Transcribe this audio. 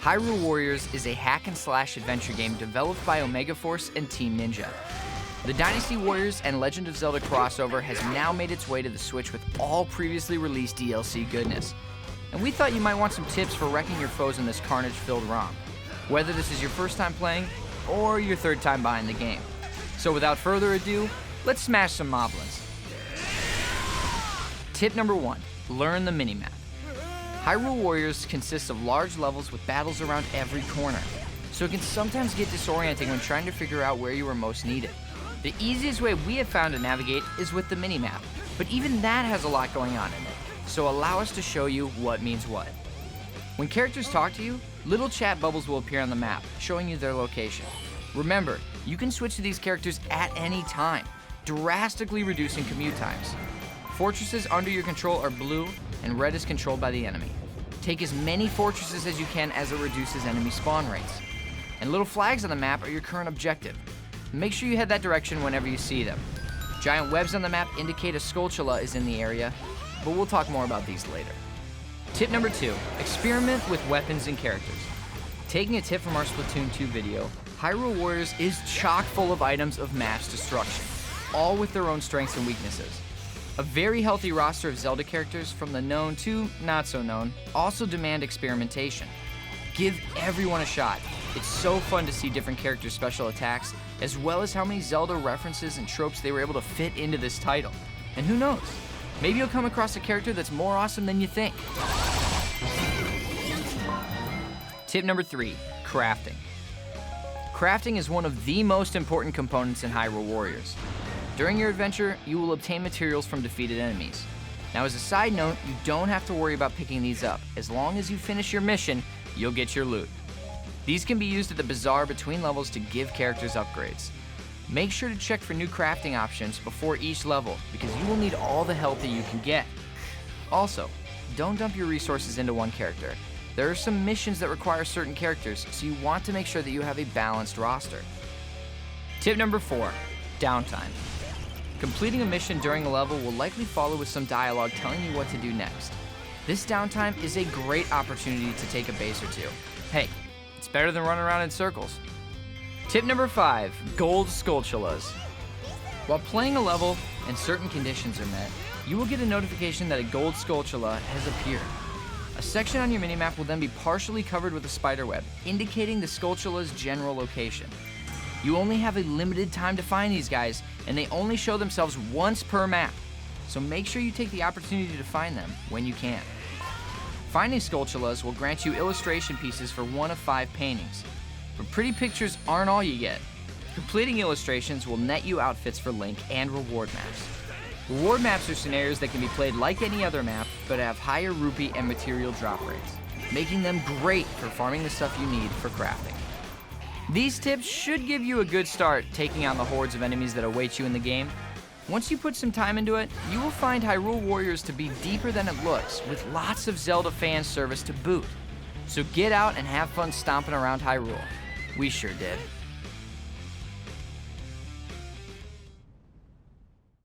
Hyrule Warriors is a hack-and-slash adventure game developed by Omega Force and Team Ninja. The Dynasty Warriors and Legend of Zelda crossover has now made its way to the Switch with all previously released DLC goodness. And we thought you might want some tips for wrecking your foes in this carnage-filled ROM, whether this is your first time playing or your third time buying the game. So without further ado, let's smash some moblins. Tip number 1, learn the minimap. Hyrule Warriors consists of large levels with battles around every corner, so it can sometimes get disorienting when trying to figure out where you are most needed. The easiest way we have found to navigate is with the minimap, but even that has a lot going on in it, so allow us to show you what means what. When characters talk to you, little chat bubbles will appear on the map, showing you their location. Remember, you can switch to these characters at any time, drastically reducing commute times. Fortresses under your control are blue, and red is controlled by the enemy. Take as many fortresses as you can as it reduces enemy spawn rates. And little flags on the map are your current objective. Make sure you head that direction whenever you see them. Giant webs on the map indicate a Skulltula is in the area, but we'll talk more about these later. Tip number 2, experiment with weapons and characters. Taking a tip from our Splatoon 2 video, Hyrule Warriors is chock full of items of mass destruction, all with their own strengths and weaknesses. A very healthy roster of Zelda characters, from the known to not so known, also demand experimentation. Give everyone a shot. It's so fun to see different characters' special attacks, as well as how many Zelda references and tropes they were able to fit into this title. And who knows, maybe you'll come across a character that's more awesome than you think. Tip number 3, crafting. Crafting is one of the most important components in Hyrule Warriors. During your adventure, you will obtain materials from defeated enemies. Now, as a side note, you don't have to worry about picking these up. As long as you finish your mission, you'll get your loot. These can be used at the bazaar between levels to give characters upgrades. Make sure to check for new crafting options before each level, because you will need all the help that you can get. Also, don't dump your resources into one character. There are some missions that require certain characters, so you want to make sure that you have a balanced roster. Tip number 4, downtime. Completing a mission during a level will likely follow with some dialogue telling you what to do next. This downtime is a great opportunity to take a base or two. Hey, it's better than running around in circles. Tip number 5, gold Skulltulas. While playing a level and certain conditions are met, you will get a notification that a gold Skulltula has appeared. A section on your minimap will then be partially covered with a spiderweb, indicating the Skulltula's general location. You only have a limited time to find these guys, and they only show themselves once per map, so make sure you take the opportunity to find them when you can. Finding Skulltulas will grant you illustration pieces for 1 of 5 paintings, but pretty pictures aren't all you get. Completing illustrations will net you outfits for Link and reward maps. Reward maps are scenarios that can be played like any other map, but have higher rupee and material drop rates, making them great for farming the stuff you need for crafting. These tips should give you a good start taking on the hordes of enemies that await you in the game. Once you put some time into it, you will find Hyrule Warriors to be deeper than it looks, with lots of Zelda fan service to boot. So get out and have fun stomping around Hyrule. We sure did.